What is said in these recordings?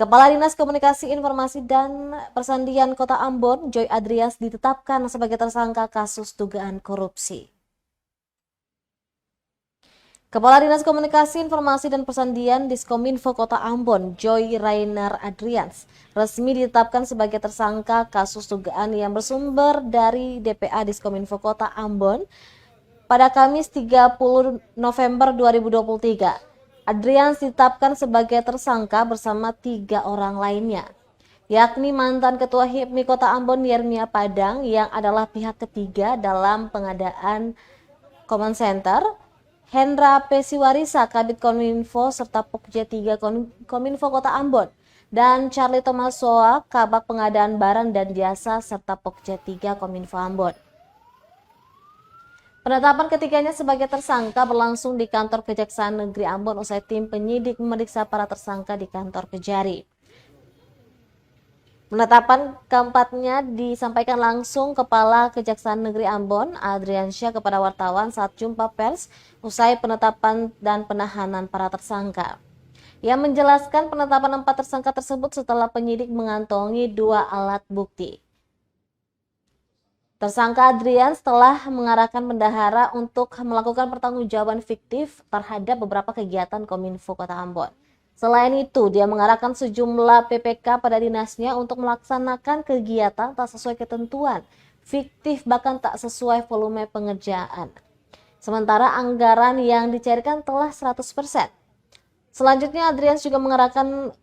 Kepala Dinas Komunikasi Informasi dan Persandian Kota Ambon, Joy Adrias, ditetapkan sebagai tersangka kasus dugaan korupsi. Kepala Dinas Komunikasi Informasi dan Persandian Diskominfo Kota Ambon, Joy Rainer Adrians, resmi ditetapkan sebagai tersangka kasus dugaan yang bersumber dari DPA Diskominfo Kota Ambon pada Kamis 30 November 2023. Adrians ditetapkan sebagai tersangka bersama 3 orang lainnya, yakni mantan Ketua HIPMI Kota Ambon Yermia Padang yang adalah pihak ketiga dalam pengadaan Command Center, Hendra Pesiwarisa Kabid Kominfo serta Pokja 3 Kominfo Kota Ambon, dan Charlie Tomasoa Kabak Pengadaan Barang dan Jasa serta Pokja 3 Kominfo Ambon. Penetapan ketiganya sebagai tersangka berlangsung di kantor Kejaksaan Negeri Ambon usai tim penyidik memeriksa para tersangka di kantor Kejari. Penetapan keempatnya disampaikan langsung Kepala Kejaksaan Negeri Ambon, Adriansyah, kepada wartawan saat jumpa pers usai penetapan dan penahanan para tersangka. Ia menjelaskan penetapan 4 tersangka tersebut setelah penyidik mengantongi 2 alat bukti. Tersangka Adrians telah mengarahkan bendahara untuk melakukan pertanggungjawaban fiktif terhadap beberapa kegiatan Kominfo Kota Ambon. Selain itu, dia mengarahkan sejumlah PPK pada dinasnya untuk melaksanakan kegiatan tak sesuai ketentuan, fiktif bahkan tak sesuai volume pengerjaan. Sementara anggaran yang dicairkan telah 100%. Selanjutnya, Adrians juga mengarahkan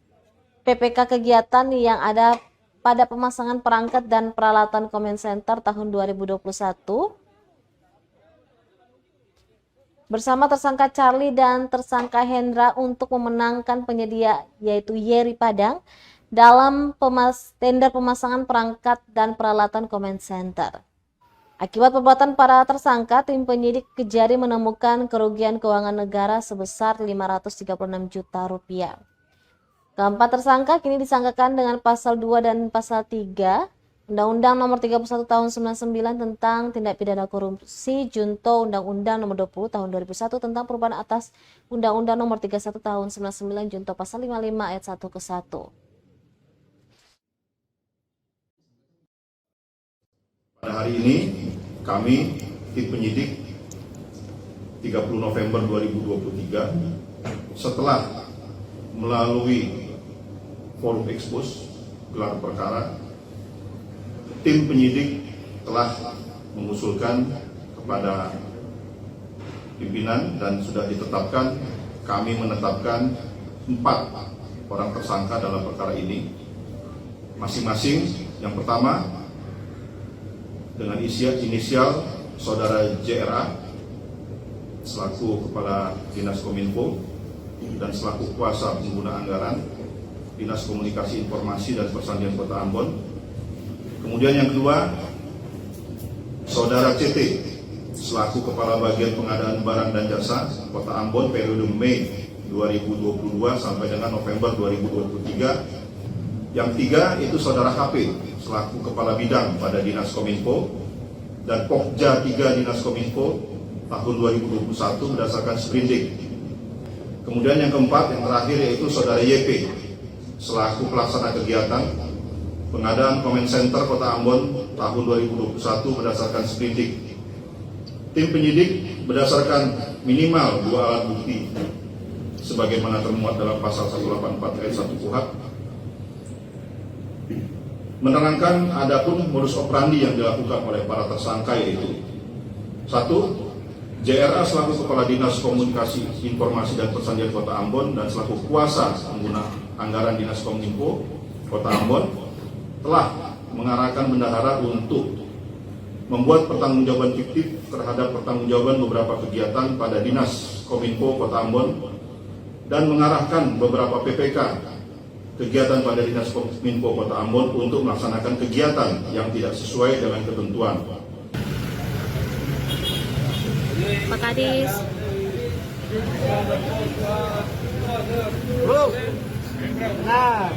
PPK kegiatan yang ada pada pemasangan perangkat dan peralatan Command Center tahun 2021 bersama tersangka Charlie dan tersangka Hendra untuk memenangkan penyedia yaitu Yeri Padang dalam tender pemasangan perangkat dan peralatan Command Center. Akibat perbuatan para tersangka, tim penyidik Kejari menemukan kerugian keuangan negara sebesar 536 juta rupiah. Keempat tersangka kini disangkakan dengan pasal 2 dan pasal 3 Undang-Undang Nomor 31 Tahun 99 tentang tindak pidana korupsi junto Undang-Undang Nomor 20 Tahun 2001 tentang perubahan atas Undang-Undang Nomor 31 Tahun 99 junto pasal 55 ayat 1 ke 1. Pada hari ini kami tim penyidik 30 November 2023 setelah melalui forum ekspos gelar perkara, tim penyidik telah mengusulkan kepada pimpinan dan sudah ditetapkan, kami menetapkan 4 orang tersangka dalam perkara ini. Masing-masing yang pertama dengan inisial saudara JRA selaku Kepala Dinas Kominfo dan selaku kuasa pengguna anggaran Dinas Komunikasi Informasi dan Persandian Kota Ambon. Kemudian yang kedua, saudara CT selaku Kepala Bagian Pengadaan Barang dan Jasa Kota Ambon periode Mei 2022 sampai dengan November 2023. Yang tiga itu saudara HP selaku Kepala Bidang pada Dinas Kominfo dan Pokja 3 Dinas Kominfo tahun 2021 berdasarkan sprindik. Kemudian yang keempat, yang terakhir yaitu saudara YP selaku pelaksana kegiatan pengadaan Command Center Kota Ambon tahun 2021 berdasarkan sprindik. Tim penyidik berdasarkan minimal 2 alat bukti sebagaimana termuat dalam pasal 184 ayat 1 KUHP menerangkan adapun modus operandi yang dilakukan oleh para tersangka yaitu 1. JRA selaku Kepala Dinas Komunikasi Informasi dan Persandian Kota Ambon dan selaku kuasa pengguna anggaran Dinas Kominfo Kota Ambon telah mengarahkan bendahara untuk membuat pertanggungjawaban fiktif terhadap pertanggungjawaban beberapa kegiatan pada Dinas Kominfo Kota Ambon dan mengarahkan beberapa PPK kegiatan pada Dinas Kominfo Kota Ambon untuk melaksanakan kegiatan yang tidak sesuai dengan ketentuan. Pak Kadis. Bro. Nah.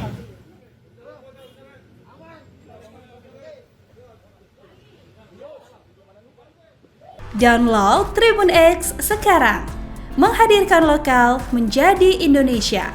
Download Tribun X sekarang. Menghadirkan lokal menjadi Indonesia.